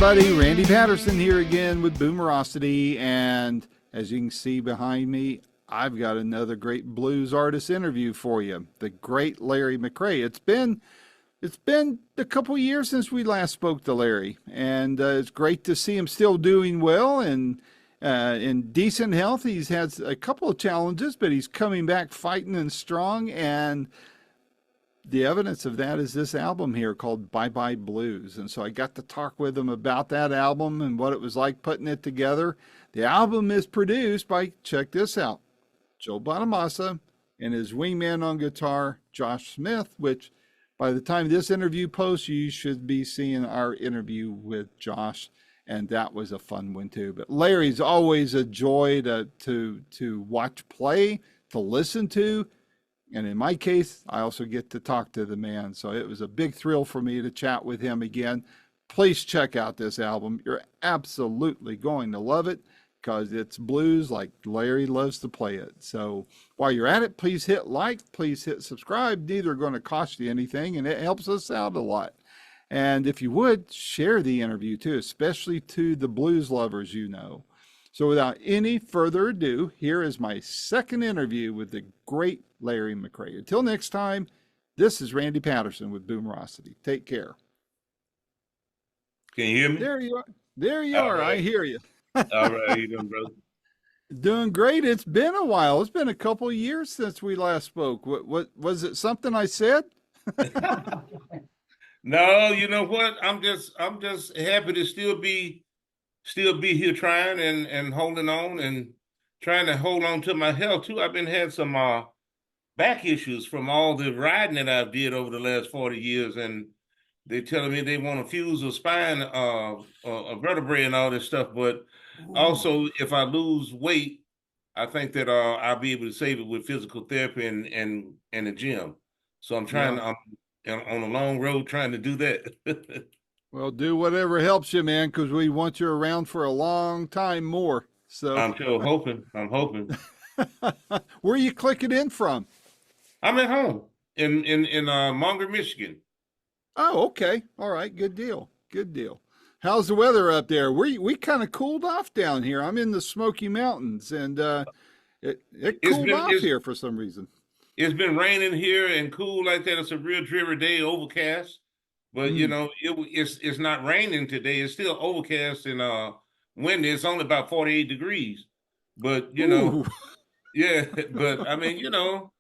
everybody. Randy Patterson here again with Boomerocity. And as you can see behind me, I've got another great blues artist interview for you. The great Larry McCray. It's been a couple years since we last spoke to Larry. And it's great to see him still doing well and in decent health. He's had a couple of challenges, but he's coming back fighting and strong. And the evidence of that is this album here called Bye Bye Blues. And so I got to talk with him about that album and what it was like putting it together. The album is produced by, check this out, Joe Bonamassa and his wingman on guitar, Josh Smith, which by the time this interview posts, you should be seeing our interview with Josh. And that was a fun one too. But Larry's always a joy to watch play, to listen to. And in my case, I also get to talk to the man. So it was a big thrill for me to chat with him again. Please check out this album. You're absolutely going to love it because it's blues like Larry loves to play it. So while you're at it, please hit like, please hit subscribe. Neither are going to cost you anything, and it helps us out a lot. And if you would, share the interview too, especially to the blues lovers you know. So without any further ado, here is my second interview with the great Larry McCray. Until next time, this is Randy Patterson with Boomerocity. Take care. Can you hear me? There you are. There you are. Right. I hear you. All right. How you doing, brother? Doing great. It's been a while. It's been a couple of years since we last spoke. What was it something I said? No, you know what? I'm just happy to still be here trying and holding on and trying to hold on to my health too. I've been had some back issues from all the riding that I've did over the last 40 years, and they're telling me they want to fuse a spine, a vertebrae and all this stuff. But also, if I lose weight, I think that I'll be able to save it with physical therapy and the gym. So I'm trying. I'm on a long road trying to do that. Well, do whatever helps you, man, because we want you around for a long time more. So I'm sure hoping. I'm hoping. Where are you clicking in from? I'm at home in Monger, Michigan. Oh, okay. All right. Good deal. Good deal. How's the weather up there? We kind of cooled off down here. I'm in the Smoky Mountains, and it cooled off here for some reason. It's been raining here and cool like that. It's a real dreary day, overcast. But you know, it's not raining today. It's still overcast and windy. It's only about 48 degrees. But you know, yeah. But I mean, you know,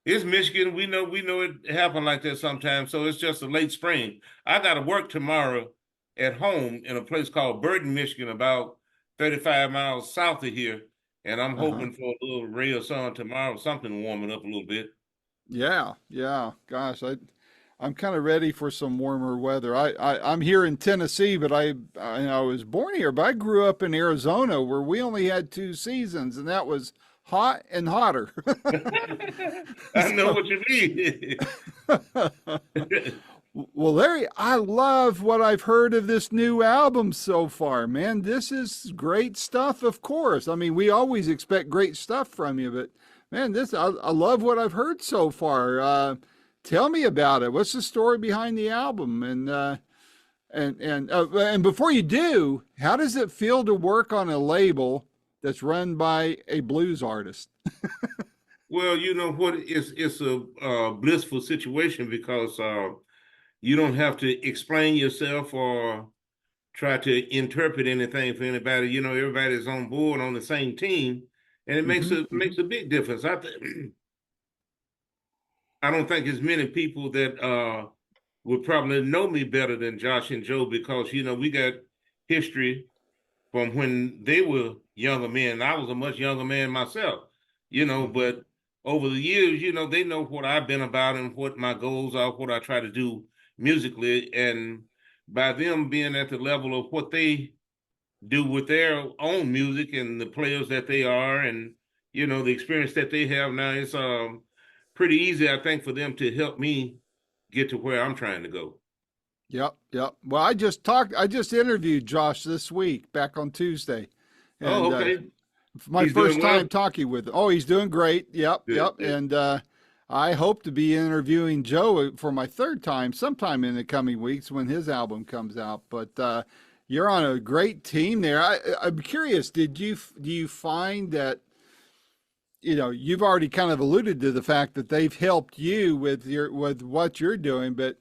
it's Michigan. We know it happen like that sometimes. So it's just a late spring. I got to work tomorrow at home in a place called Burton, Michigan, about 35 miles south of here. And I'm hoping for a little ray of sun tomorrow, something warming up a little bit. Yeah. Gosh, I'm kind of ready for some warmer weather. I'm here in Tennessee, but I was born here, but I grew up in Arizona where we only had 2 seasons, and that was hot and hotter. I know what you mean. Well, Larry, I love what I've heard of this new album so far, man. This is great stuff, of course. I mean, we always expect great stuff from you, but man, I love what I've heard so far. Tell me about it. What's the story behind the album? And before you do, how does it feel to work on a label that's run by a blues artist? Well, you know what? It's a blissful situation because you don't have to explain yourself or try to interpret anything for anybody. You know, everybody's on board on the same team, and it makes a big difference. I don't think there's many people that would probably know me better than Josh and Joe because, you know, we got history from when they were younger men. I was a much younger man myself, you know, but over the years, you know, they know what I've been about and what my goals are, what I try to do musically. And by them being at the level of what they do with their own music and the players that they are and, you know, the experience that they have now, it's pretty easy, I think, for them to help me get to where I'm trying to go. Yep. Well, I just interviewed Josh this week, back on Tuesday. And, okay. My first time talking with him. Oh, he's doing great. Yep. And I hope to be interviewing Joe for my third time sometime in the coming weeks when his album comes out. But You're on a great team there. I'm curious, do you find that, you've already kind of alluded to the fact that they've helped you with what you're doing, but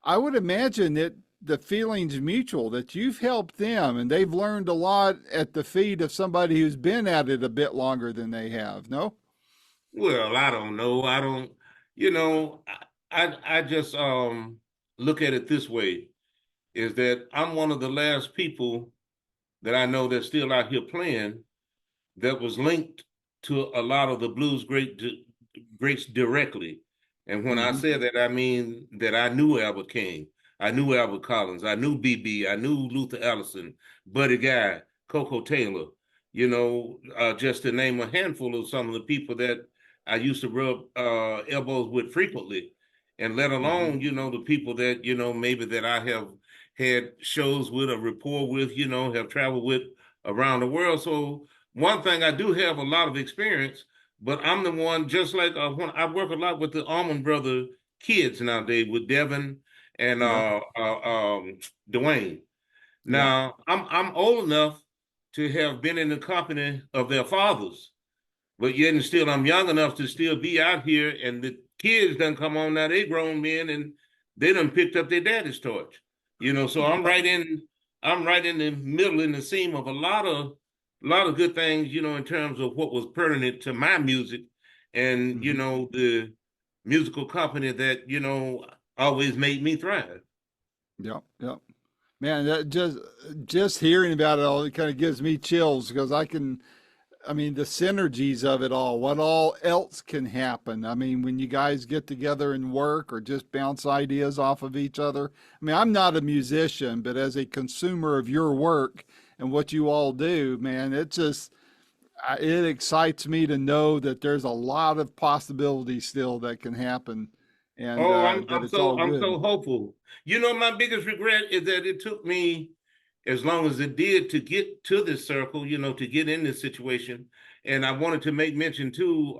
I would imagine that the feeling's mutual, that you've helped them and they've learned a lot at the feet of somebody who's been at it a bit longer than they have. No? Well, I don't know. I don't, you know, I just look at it this way, is that I'm one of the last people that I know that's still out here playing that was linked to a lot of the greats directly. And when I Mm-hmm. say that, I mean that I knew Albert King, I knew Albert Collins, I knew BB, I knew Luther Allison, Buddy Guy, Coco Taylor, just to name a handful of some of the people that I used to rub elbows with frequently. And let Mm-hmm. alone, the people that, maybe that I have had shows with, a rapport with, have traveled with around the world. So one thing, I do have a lot of experience, but I'm the one, just like when I work a lot with the Almond Brother kids nowadays, with Devin and Yeah. Dwayne. Yeah. Now I'm old enough to have been in the company of their fathers, but yet and still I'm young enough to still be out here, and the kids done come on now. They grown men and they done picked up their daddy's torch. So Yep. I'm right in the middle, in the seam of a lot of good things, in terms of what was pertinent to my music, and Mm-hmm. the musical company that, always made me thrive. Yep. Yep. Man, that just hearing about it all, it kind of gives me chills because I mean, the synergies of it all, what all else can happen. I mean, when you guys get together and work or just bounce ideas off of each other. I mean, I'm not a musician, but as a consumer of your work and what you all do, man, it excites me to know that there's a lot of possibilities still that can happen, and Oh, I'm that I'm it's all so I'm good. so hopeful. My biggest regret is that it took me as long as it did to get to this circle, to get in this situation. And I wanted to make mention too,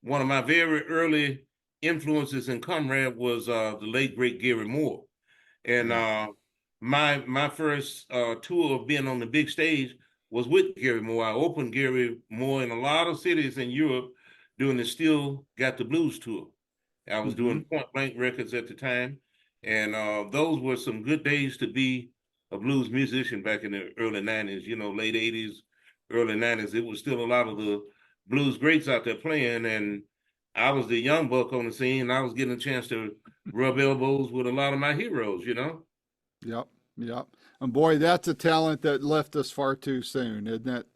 one of my very early influences and comrade was the late great Gary Moore. And Yeah. my first tour of being on the big stage was with Gary Moore. I opened Gary Moore in a lot of cities in Europe doing the Still Got the Blues tour. I was Mm-hmm. doing Point Blank Records at the time, and those were some good days to be a blues musician back in the early '90s. Late '80s, early '90s. It was still a lot of the blues greats out there playing, and I was the young buck on the scene. And I was getting a chance to rub elbows with a lot of my heroes. Yep. Yep. And boy, that's a talent that left us far too soon, isn't it?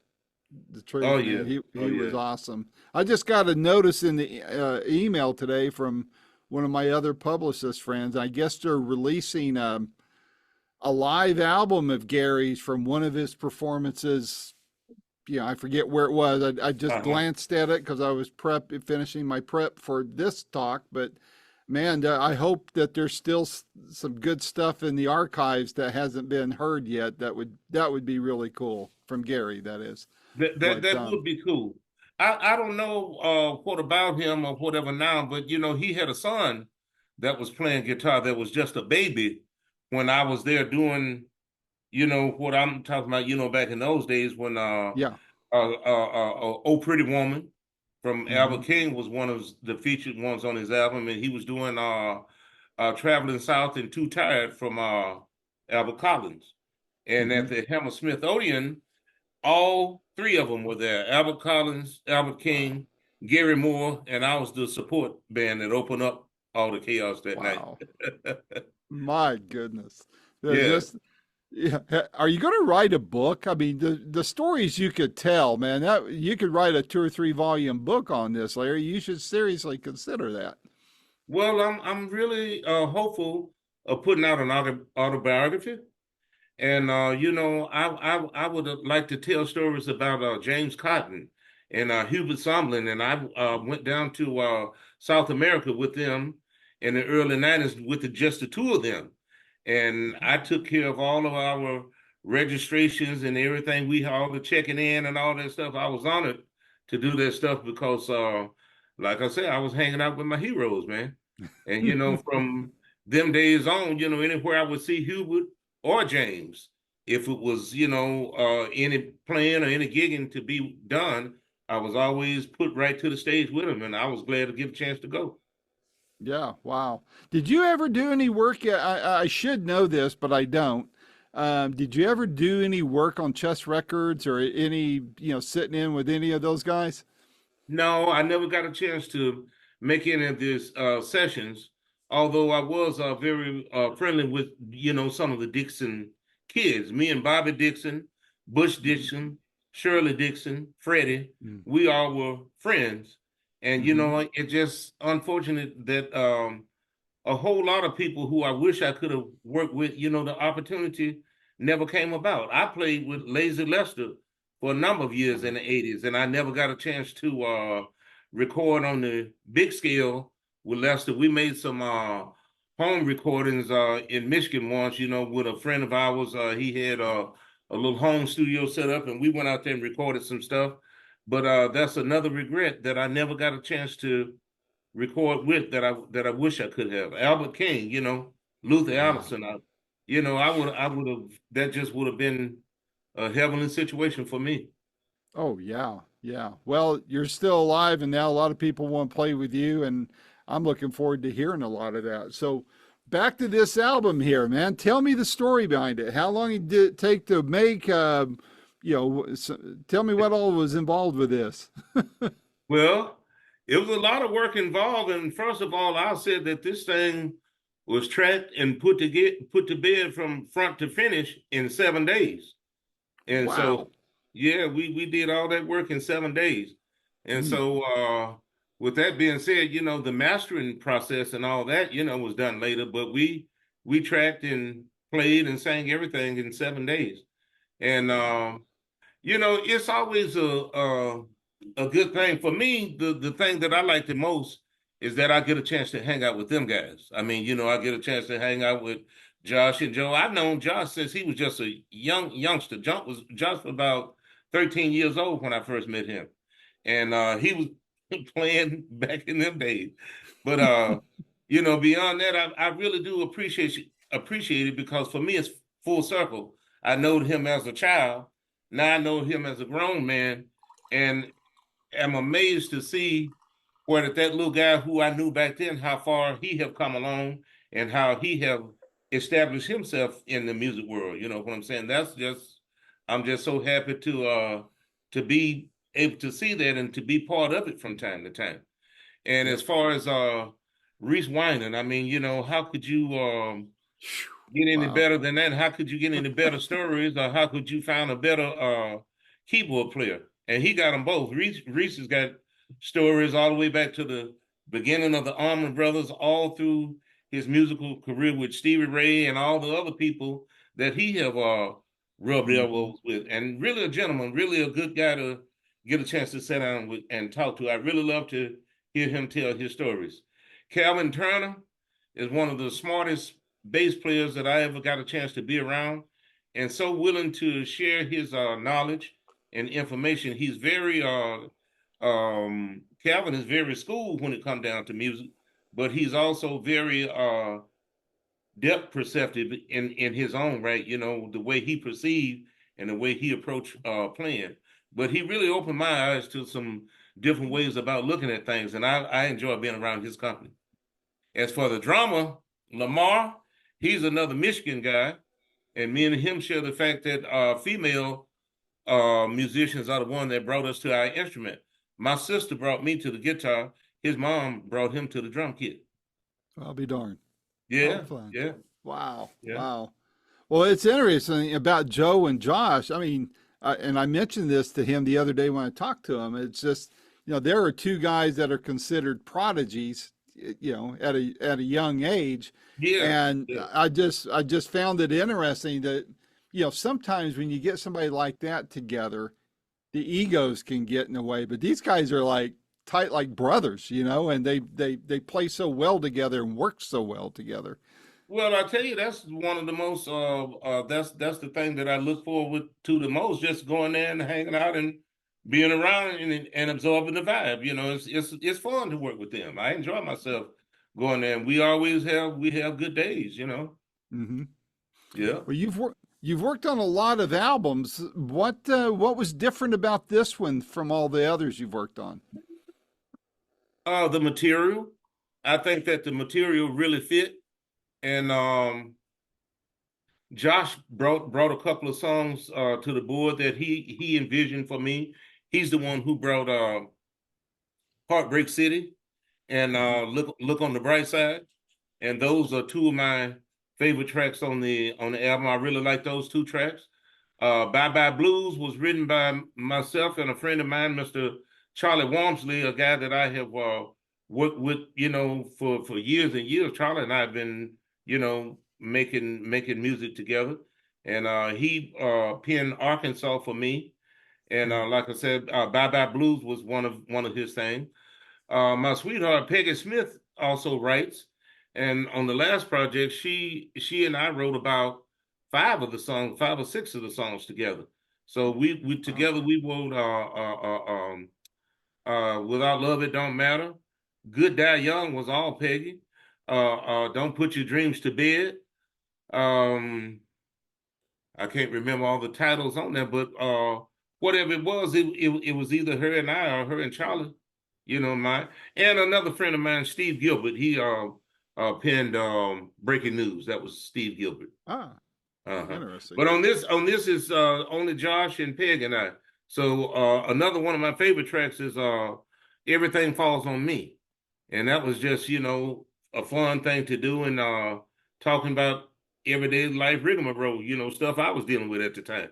The Oh truth, man. yeah, oh He was yeah. awesome. I just got a notice in the email today from one of my other publicist friends. I guess they're releasing a live album of Gary's from one of his performances. I forget where it was. I just Uh-huh. glanced at it because I was finishing my prep for this talk. But man, I hope that there's still some good stuff in the archives that hasn't been heard yet. That would be really cool from Gary. That is. That that But that would be cool. I don't know what about him or whatever now, but he had a son that was playing guitar that was just a baby when I was there doing, what I'm talking about, back in those days when yeah. Oh Pretty Woman from Mm-hmm. Albert King was one of the featured ones on his album, and he was doing Traveling South and Too Tired from Albert Collins. And Mm-hmm. at the Hammersmith Odeon, all three of them were there: Albert Collins, Albert Wow. King, Gary Moore, and I was the support band that opened up all the chaos that night. Wow. My goodness. They're Yeah. just yeah. Are you going to write a book? I mean, the stories you could tell, man. That you could write a 2 or 3 volume book on this, Larry. You should seriously consider that. Well, I'm really hopeful of putting out an autobiography. And I would like to tell stories about James Cotton and Hubert Sumlin. And I went down to South America with them in the early '90s with just the two of them. And I took care of all of our registrations and everything. All the checking in and all that stuff. I was honored to do that stuff because, like I said, I was hanging out with my heroes, man. And from them days on, anywhere I would see Hubert or James, if it was, any playing or any gigging to be done, I was always put right to the stage with them, and I was glad to get a chance to go. Yeah, wow. Did you ever do any work? I should know this, but I don't. Did you ever do any work on Chess Records or any, sitting in with any of those guys? No, I never got a chance to make any of these sessions, although I was very friendly with, some of the Dixon kids. Me and Bobby Dixon, Bush Mm-hmm. Dixon, Shirley Dixon, Freddie, we all were friends. And, Mm-hmm. it's just unfortunate that a whole lot of people who I wish I could have worked with, the opportunity never came about. I played with Lazy Lester for a number of years in the 80s, and I never got a chance to record on the big scale with Lester. We made some home recordings in Michigan once, with a friend of ours. He had a little home studio set up, and we went out there and recorded some stuff. But that's another regret that I never got a chance to record with that I wish I could have. Albert King, Luther Yeah. Allison. I would have that just would have been a heavenly situation for me. Oh, yeah. Yeah. Well, you're still alive, and now a lot of people want to play with you, and I'm looking forward to hearing a lot of that. So, back to this album here, man. Tell me the story behind it. How long did it take to make? Tell me what all was involved with this. Well, it was a lot of work involved, and first of all, I said that this thing was tracked and put to bed from front to finish in 7 days. And so, Wow. yeah, we did all that work in 7 days. And Mm. so, with that being said, the mastering process and all that, was done later, but we tracked and played and sang everything in 7 days. And Wow. it's always a good thing for me. The thing that I like the most is that I get a chance to hang out with them guys. I mean, I get a chance to hang out with Josh and Joe. I've known Josh since he was just a youngster. Josh was about 13 years old when I first met him, and he was playing back in them days. But beyond that, I really do appreciate it because for me it's full circle. I know him as a child. Now I know him as a grown man, and am amazed to see where that little guy who I knew back then, how far he have come along, and how he have established himself in the music world. You know what I'm saying? I'm just so happy to be able to see that and to be part of it from time to time. And as Yep. far as Reese Winan, I mean, how could you Phew. get any Wow. better than that? How could you get any better stories, or how could you find a better keyboard player? And he got them both. Reese has got stories all the way back to the beginning of the Allman Brothers, all through his musical career with Stevie Ray and all the other people that he have rubbed Hmm. elbows with. And really a gentleman, really a good guy to get a chance to sit down with and talk to. I really love to hear him tell his stories. Calvin Turner is one of the smartest bass players that I ever got a chance to be around, and so willing to share his knowledge and information. He's very Calvin is very schooled when it comes down to music, but he's also very depth perceptive in his own right. The way he perceived and the way he approached playing. But he really opened my eyes to some different ways about looking at things, and I enjoy being around his company. As for the drama, Lamar, he's another Michigan guy, and me and him share the fact that female musicians are the one that brought us to our instrument. My sister brought me to the guitar. His mom brought him to the drum kit. I'll be darned. How Yeah, fun. yeah, Wow. yeah, Wow. Well, it's interesting about Joe and Josh. I mean, and I mentioned this to him the other day when I talked to him. It's just, there are two guys that are considered prodigies, at a young age, yeah, and yeah. I just found it interesting that, sometimes when you get somebody like that together, the egos can get in the way. But these guys are like tight like brothers, and they play so well together and work so well together. Well, I tell you, that's one of the most. That's the thing that I look forward to the most. Just going there and hanging out and being around and absorbing the vibe. It's fun to work with them. I enjoy myself going there. And we have good days. Hmm. Yeah. Well, You've worked on a lot of albums. What was different about this one from all the others you've worked on? The material. I think that the material really fit, and Josh brought a couple of songs to the board that he envisioned for me. He's the one who brought Heartbreak City and Hmm. look on the bright side. And those are two of my favorite tracks on the album. I really like those two tracks. Bye Bye Blues was written by myself and a friend of mine, Mr. Charlie Walmsley, a guy that I have worked with, for years and years. Charlie and I have been, making music together, and he penned Arkansas for me. And like I said, Bye Bye Blues was one of his things. My sweetheart Peggy Smith also writes, and on the last project, she and I wrote about five or six of the songs together. So we Wow. together we wrote "Without Love It Don't Matter." "Good Die Young" was all Peggy. "Don't Put Your Dreams to Bed." Um, I can't remember all the titles on there, but whatever it was, it was either her and I or her and Charlie. My and another friend of mine, Steve Gilbert. He penned "Breaking News." That was Steve Gilbert. Ah, Uh-huh. interesting. But on this is only Josh and Peg and I. So another one of my favorite tracks is "Everything Falls on Me," and that was just a fun thing to do, and talking about everyday life rigmarole, stuff I was dealing with at the time.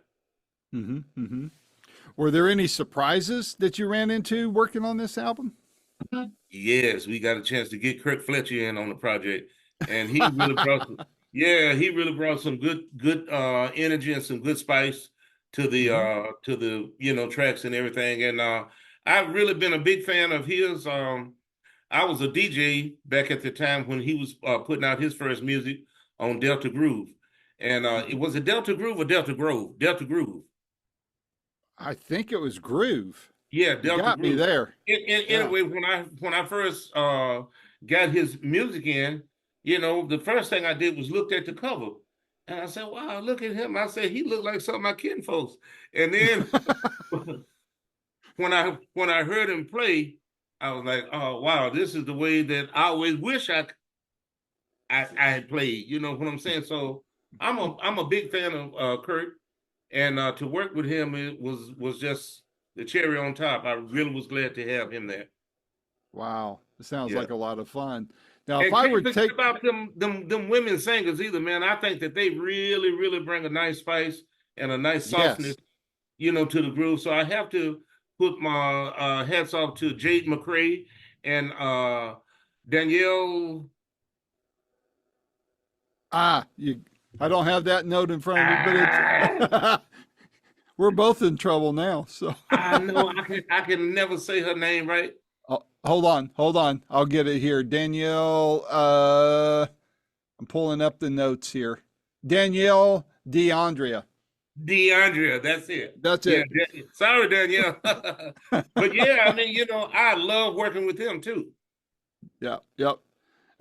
Hmm. Hmm. Were there any surprises that you ran into working on this album? Yes, we got a chance to get Kirk Fletcher in on the project, and he really brought some. Yeah, he really brought some good energy and some good spice Hmm. to the tracks and everything. And I've really been a big fan of his. I was a DJ back at the time when he was putting out his first music on Delta Groove, and it Hmm. was a Delta Groove or Delta Grove, Delta Groove. I think it was Groove. Yeah, You Delta got me Groove. there. Yeah. Anyway, when I first got his music in, the first thing I did was looked at the cover, and I said, "Wow, look at him!" I said, "He looked like some of my kin folks." And then when I heard him play, I was like, "Oh wow, this is the way that I always wish I had played." You know what I'm saying? So I'm a big fan of Kurt, and to work with him it was just the cherry on top. I really was glad to have him there. Wow. It sounds Yeah. like a lot of fun. Now, if And I can't were to forget take, about them women singers either, man. I think that they really, really bring a nice spice and a nice softness, yes. to the groove. So I have to put my hats off to Jade McCray and Danielle. I don't have that note in front of me, but it's, Ah, we're both in trouble now. So I know I can never say her name right. hold on. I'll get it here. Danielle, I'm pulling up the notes here. Danielle DeAndrea. DeAndrea, that's it. That's Yeah, it. sorry, Danielle. But yeah, I mean, I love working with him too. Yeah, yep.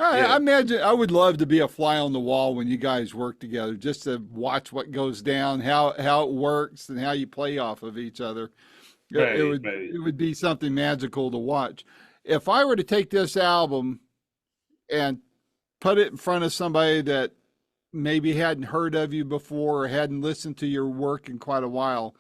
I Yeah, imagine I would love to be a fly on the wall when you guys work together, just to watch what goes down, how it works, and how you play off of each other. It right, would right. it would be something magical to watch. If I were to take this album and put it in front of somebody that maybe hadn't heard of you before or hadn't listened to your work in quite a while,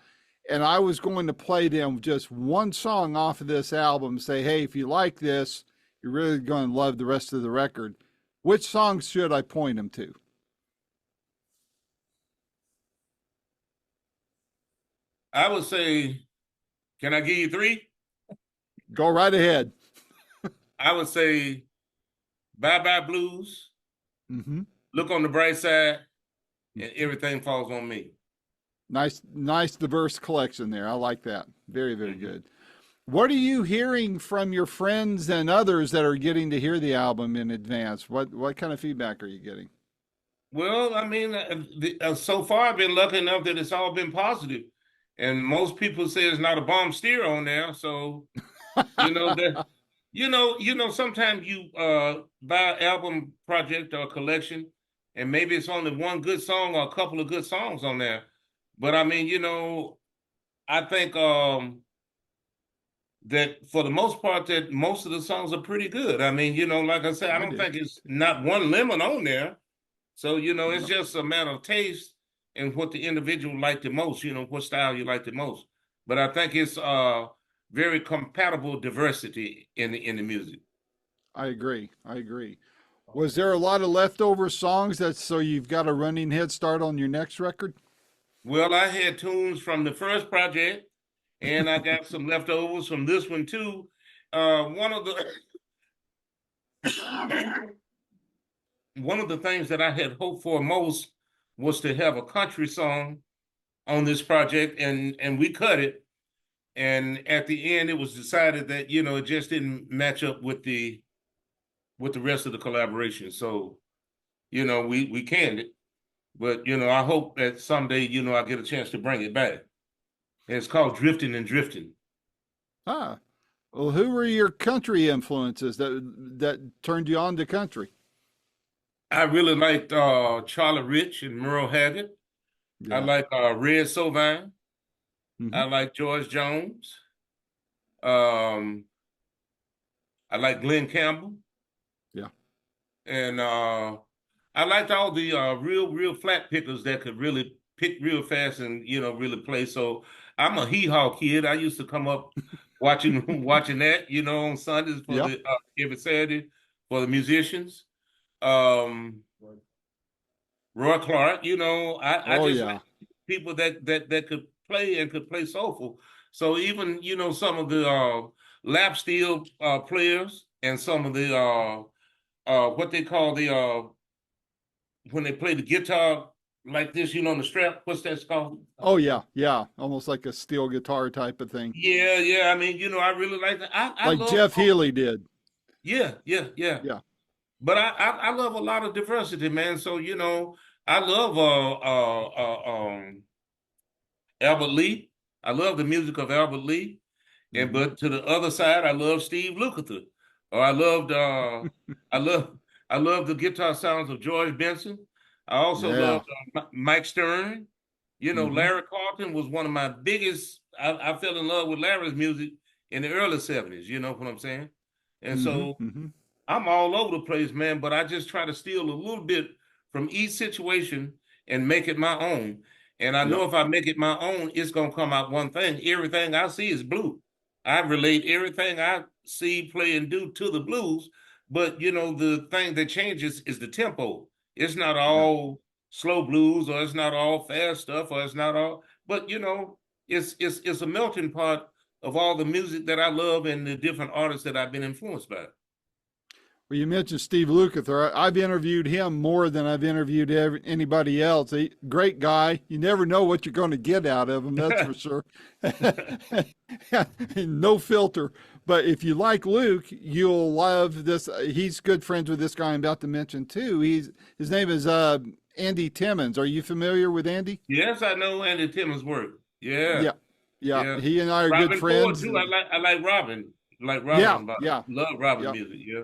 and I was going to play them just one song off of this album, say, hey, if you like this, you're really going to love the rest of the record. Which songs should I point them to? I would say, can I give you three? Go right ahead. I would say Bye Bye Blues, Hmm. Look on the Bright Side, and Everything Falls on Me. Nice, diverse collection there. I like that. Very, very Mhm. good. What are you hearing from your friends and others that are getting to hear the album in advance? What kind of feedback are you getting? Well, I mean, so far I've been lucky enough that it's all been positive, and most people say it's not a bomb steer on there. So that sometimes you buy an album project or collection, and maybe it's only one good song or a couple of good songs on there. But I mean, I think that for the most part, that most of the songs are pretty good. I mean, like I said, I I don't do. think it's not one lemon on there. So, it's No, just a matter of taste and what the individual like the most, what style you like the most. But I think it's very compatible diversity in the music. I agree. I agree. Was there a lot of leftover songs that so you've got a running head start on your next record? Well, I had tunes from the first project, and I got some leftovers from this one too. One of the one of the things that I had hoped for most was to have a country song on this project, and we cut it. And at the end, it was decided that it just didn't match up with the rest of the collaboration. So we canned it, but I hope that someday I get a chance to bring it back. And it's called Drifting and Drifting. Ah, well, who were your country influences that turned you on to country? I really liked Charlie Rich and Merle Haggard. I Yeah. like Red Sovine. Hmm. I like George Jones. Um, I like Glenn Campbell, Yeah. and I liked all the real flat pickers that could really pick real fast and really play. So I'm a hee haw kid. I used to come up watching watching that on Sundays for Yeah. the every Saturday for the musicians. Um, Roy Clark, I Oh just like yeah. people that could play and could play soulful. So even some of the lap steel players and some of the what they call the when they play the guitar like this, on the strap. What's that called? Oh yeah. Yeah. Almost like a steel guitar type of thing, Yeah, yeah. I mean, I really like that. I like love. Jeff Healey did. Yeah, yeah, yeah. Yeah. But I love a lot of diversity, man. So I love Albert Lee. I love the music of Albert Lee. And Hmm. but to the other side, I love Steve Lukather. Or I love I love the guitar sounds of George Benson. I also love Yeah. Mike Stern. Hmm. Larry Carlton was one of my biggest. I fell in love with Larry's music in the early '70s. You know what I'm saying? And Hmm. so Hmm. I'm all over the place, man. But I just try to steal a little bit from each situation and make it my own. And I Yeah. know if I make it my own, it's gonna come out one thing. Everything I see is blue. I relate everything I see, play, and do to the blues. But the thing that changes is the tempo. It's not Yeah. all slow blues, or it's not all fast stuff, or it's not all. But it's a melting pot of all the music that I love and the different artists that I've been influenced by. Well, you mentioned Steve Lukather. I've interviewed him more than I've interviewed anybody else. Great guy. You never know what you're going to get out of him, that's for sure. No filter. But if you like Luke, you'll love this. He's good friends with this guy I'm about to mention too. His name is Andy Timmons. Are you familiar with Andy? Yes, I know Andy Timmons' work. Yeah, Yeah, yeah. yeah. He and I are good Robin Ford friends. too. I like Robin. Like Yeah, Robin, but yeah, love Robin yeah. music. Yeah,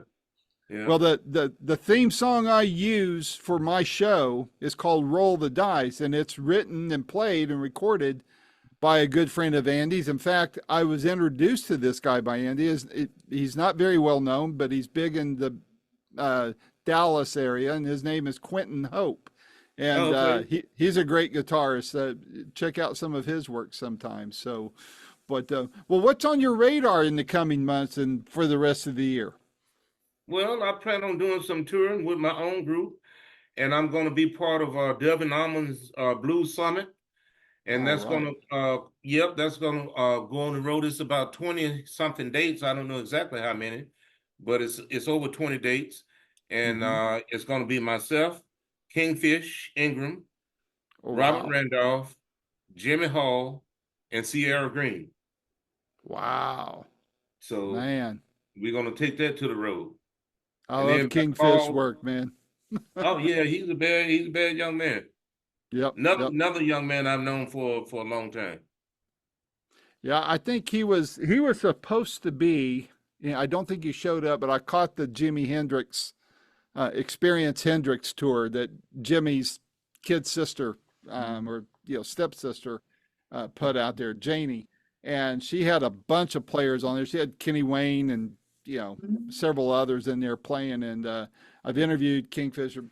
yeah. Well, the theme song I use for my show is called "Roll the Dice," and it's written and played and recorded by a good friend of Andy's. In fact, I was introduced to this guy by Andy. He's not very well known, but he's big in the uh, Dallas area, and his name is Quentin Hope. And Oh, okay. he's a great guitarist. Check out some of his work sometimes. So, but well, what's on your radar in the coming months and for the rest of the year? Well, I plan on doing some touring with my own group, and I'm going to be part of Devin Almond's Blues Summit, and All that's going right. to, yep, that's going to go on the road. It's about 20 something dates. I don't know exactly how many, but it's over 20 dates, and Mm-hmm. it's going to be myself, Kingfish Ingram, Oh, Robert wow. Randolph, Jimmy Hall, and Sierra Green. Wow. So Man, we're going to take that to the road, I and love then Kingfish Paul. work, man. Oh yeah, he's a bad young man. Yep, yep. Another young man I've known for a long time. Yeah, I think he was supposed to be. I don't think he showed up, but I caught the Jimi Hendrix Experience Hendrix tour that Jimmy's kid sister, or stepsister, put out there, Janie, and she had a bunch of players on there. She had Kenny Wayne and several others in there playing. And I've interviewed Kingfisher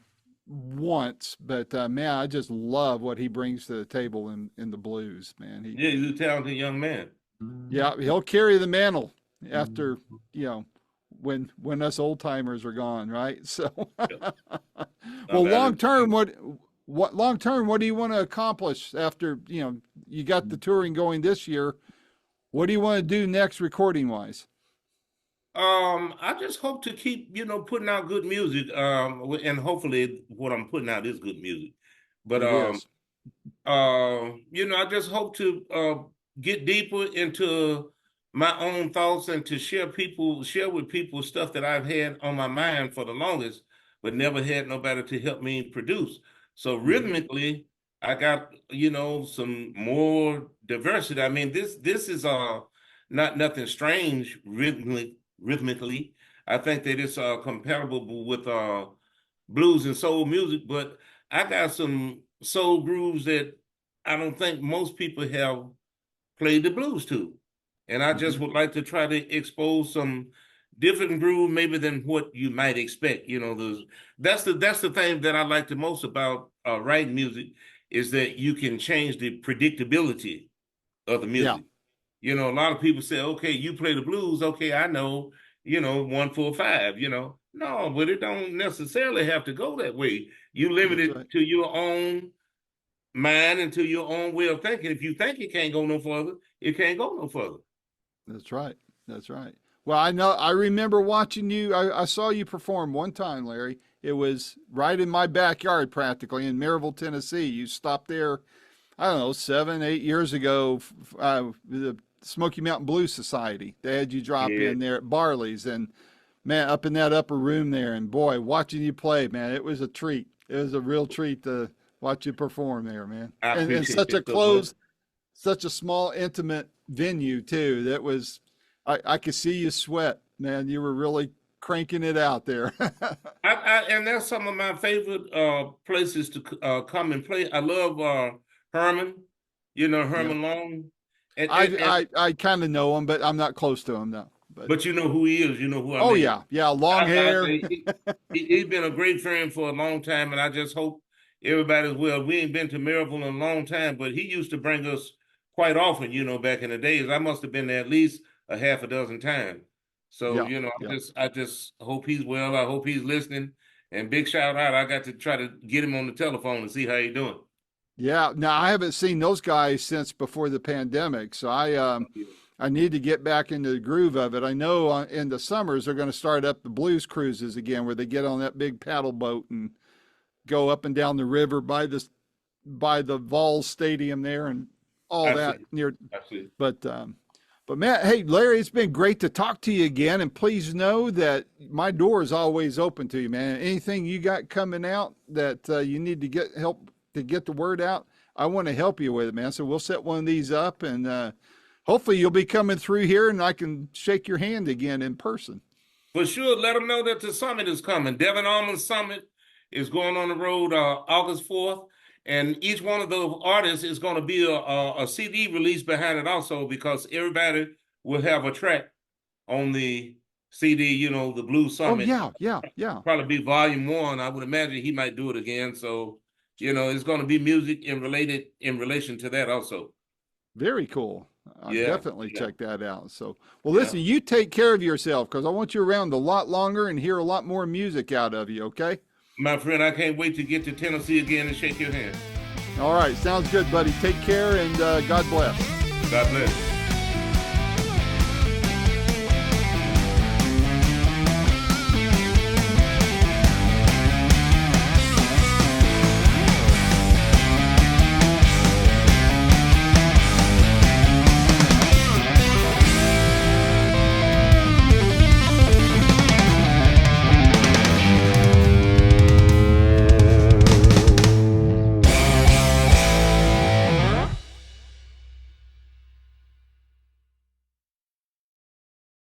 once, but man, I just love what he brings to the table in the blues, man. Yeah, he's a talented young man. Yeah, he'll carry the mantle after when us old timers are gone, right? So, well, long term, what long term, what do you want to accomplish after you got the touring going this year? What do you want to do next, recording wise? I just hope to keep, putting out good music. And hopefully what I'm putting out is good music. But It is. I just hope to get deeper into my own thoughts and to share with people stuff that I've had on my mind for the longest, but never had nobody to help me produce. So rhythmically, I got, some more diversity. I mean, this is not nothing strange rhythmically. I think that it's compatible with blues and soul music, but I got some soul grooves that I don't think most people have played the blues to. And I just would like to try to expose some different groove maybe than what you might expect. That's the thing that I like the most about writing music, is that you can change the predictability of the music. Yeah. A lot of people say, okay, you play the blues, okay, I know, 1-4-5, No, but it don't necessarily have to go that way. You limit it to your own mind and to your own way of thinking. If you think it can't go no further, it can't go no further. That's right. That's right. Well, I remember watching you. I saw you perform one time, Larry. It was right in my backyard, practically in Maryville, Tennessee. You stopped there, I don't know, 7-8 years ago. The Smoky Mountain Blues Society. They had you drop in there at Barley's, and man, up in that upper room there. And boy, watching you play, man, it was a treat. It was a real treat to watch you perform there, man. And such a closed, such a small, intimate venue too. That was, I could see you sweat, man. You were really cranking it out there. And that's some of my favorite places to come and play. I love Herman, Herman Long. I kind of know him, but I'm not close to him now. But you know who he is. You know who I mean. Yeah, long hair. He's been a great friend for a long time, and I just hope everybody's well. We ain't been to Maryville in a long time, but he used to bring us quite often, back in the days. I must have been there at least a half a dozen times. So, I just hope he's well. I hope he's listening. And big shout out. I got to try to get him on the telephone and see how he's doing. Yeah. Now, I haven't seen those guys since before the pandemic. So I need to get back into the groove of it. I know in the summers they're going to start up the blues cruises again, where they get on that big paddle boat and go up and down the river by the Vols Stadium there and all that near. But Matt, hey, Larry, it's been great to talk to you again. And please know that my door is always open to you, man. Anything you got coming out that you need to get help to get the word out, I want to help you with it, man. So we'll set one of these up, and hopefully you'll be coming through here and I can shake your hand again in person. For sure. Let them know that the summit is coming. Devin Allman's Summit is going on the road August 4th. And each one of those artists is going to be a CD release behind it also, because everybody will have a track on the CD, the Blues Summit. Oh, yeah. Probably be volume 1. I would imagine he might do it again. So, it's going to be music in relation to that also. Very cool. I'll definitely check that out. So, well, listen, you take care of yourself, because I want you around a lot longer and hear a lot more music out of you, okay? My friend, I can't wait to get to Tennessee again and shake your hand. All right. Sounds good, buddy. Take care, and God bless. God bless.